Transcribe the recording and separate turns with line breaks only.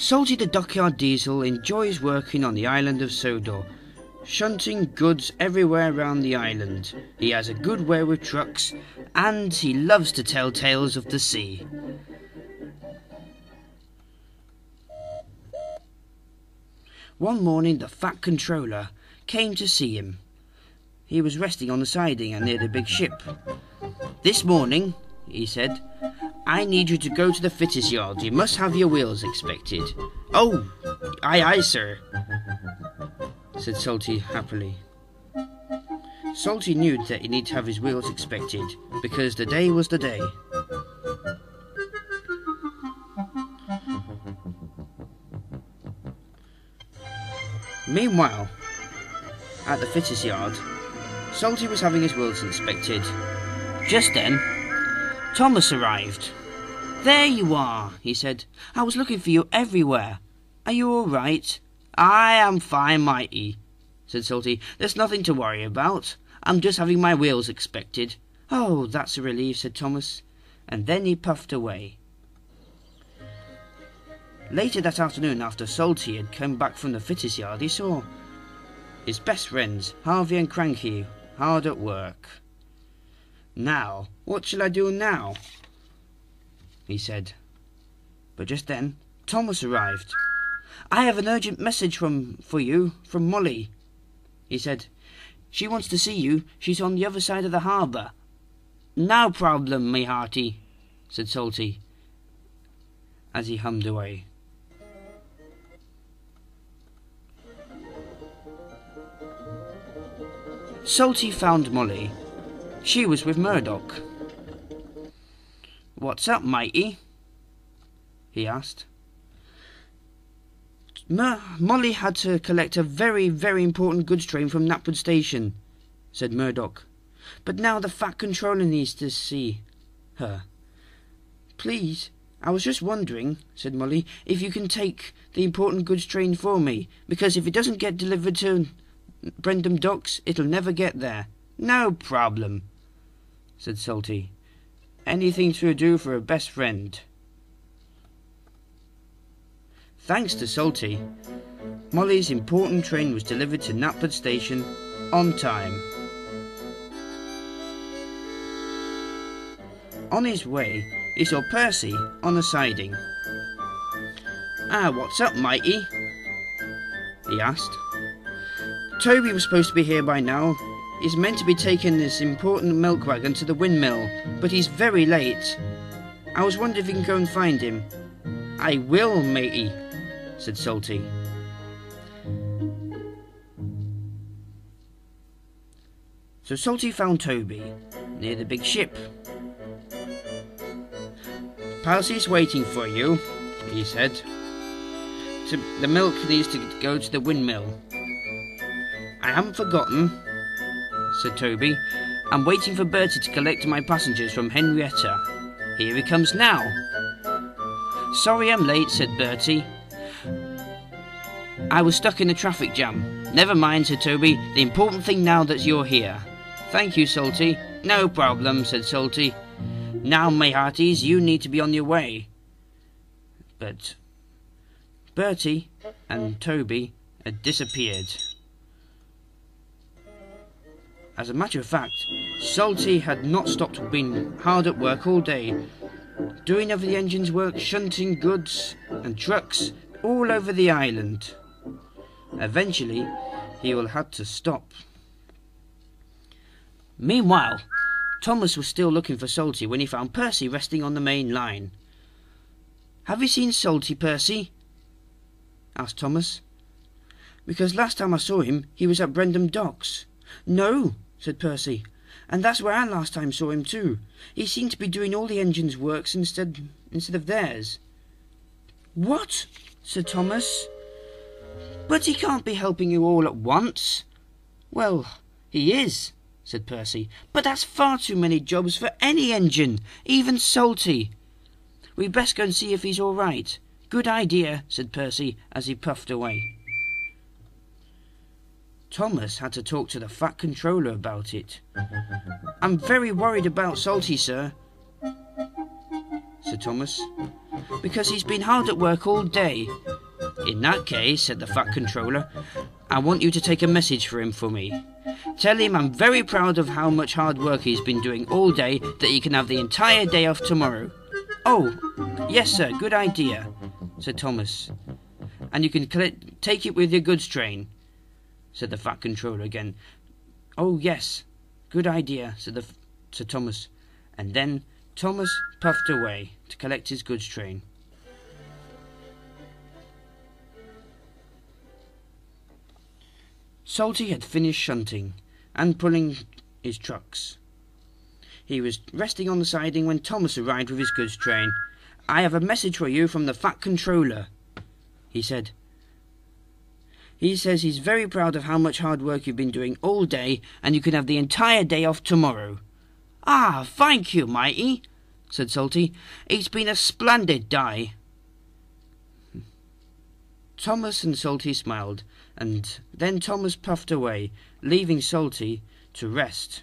Salty the Dockyard Diesel enjoys working on the island of Sodor, shunting goods everywhere around the island. He has a good way with trucks, and he loves to tell tales of the sea. One morning the Fat Controller came to see him. He was resting on the siding and near the big ship. "This morning," he said, "I need you to go to the fitters' yard. You must have your wheels inspected." "Oh, aye, sir," said Salty happily. Salty knew that he needed to have his wheels inspected, because the day was the day. Meanwhile, at the fitters' yard, Salty was having his wheels inspected. Just then, Thomas arrived. "There you are," he said. "I was looking for you everywhere. Are you all right?" "I am fine, matey," said Salty. "There's nothing to worry about. I'm just having my wheels inspected." "Oh, that's a relief," said Thomas, and then he puffed away. Later that afternoon, after Salty had come back from the fitters' yard, he saw his best friends, Harvey and Cranky, hard at work. "Now, what shall I do now?" he said. But just then, Thomas arrived. "I have an urgent message for you from Molly," he said. "She wants to see you. She's on the other side of the harbour." "No problem, me hearty," said Salty, as he hummed away. Salty found Molly. She was with Murdoch. "What's up, matey?" he asked. "Molly had to collect a very, very important goods train from Knapwood Station," said Murdoch. "But now the Fat Controller needs to see her. Please, I was just wondering," said Molly, "if you can take the important goods train for me, because if it doesn't get delivered to Brendam Docks, it'll never get there." "No problem," said Salty. "Anything to do for a best friend." Thanks to Salty, Molly's important train was delivered to Knapwood Station on time. On his way, he saw Percy on the siding. "What's up, matey?" he asked. "Toby was supposed to be here by now. He's meant to be taking this important milk wagon to the windmill, but he's very late. I was wondering if you can go and find him." "I will, matey," said Salty. So Salty found Toby near the big ship. "Percy's waiting for you," he said. "The milk needs to go to the windmill." "I haven't forgotten," said Toby. "I'm waiting for Bertie to collect my passengers from Henrietta. Here he comes now." "Sorry I'm late," said Bertie. "I was stuck in a traffic jam." "Never mind," said Toby. "The important thing now that you're here." "Thank you, Salty." "No problem," said Salty. "Now, my hearties, you need to be on your way." But Bertie and Toby had disappeared. As a matter of fact, Salty had not stopped being hard at work all day, doing over the engine's work, shunting goods and trucks all over the island. Eventually, he will have to stop. Meanwhile, Thomas was still looking for Salty when he found Percy resting on the main line. "Have you seen Salty, Percy?" asked Thomas. "Because last time I saw him, he was at Brendam Docks." "No," said Percy, "and that's where I last time saw him too. He seemed to be doing all the engine's works instead of theirs." "What?" said Thomas. "But he can't be helping you all at once." "Well, he is," said Percy, "but that's far too many jobs for any engine, even Salty. We'd best go and see if he's all right." "Good idea," said Percy as he puffed away. Thomas had to talk to the Fat Controller about it. "I'm very worried about Salty, sir," said Thomas. Because he's been hard at work all day. In that case, said the Fat Controller, I want you to take a message for him for me. Tell him I'm very proud of how much hard work he's been doing all day, that he can have the entire day off tomorrow. Oh, yes sir, good idea, said Thomas. And you can take it with your goods train, said the Fat Controller again. Oh yes, good idea, said Thomas. And then Thomas puffed away to collect his goods train. Salty had finished shunting and pulling his trucks. He was resting on the siding when Thomas arrived with his goods train. I have a message for you from the Fat Controller, he said. He says he's very proud of how much hard work you've been doing all day, and you can have the entire day off tomorrow. Ah, thank you, Mighty, said Salty. It's been a splendid day. Thomas and Salty smiled, and then Thomas puffed away, leaving Salty to rest.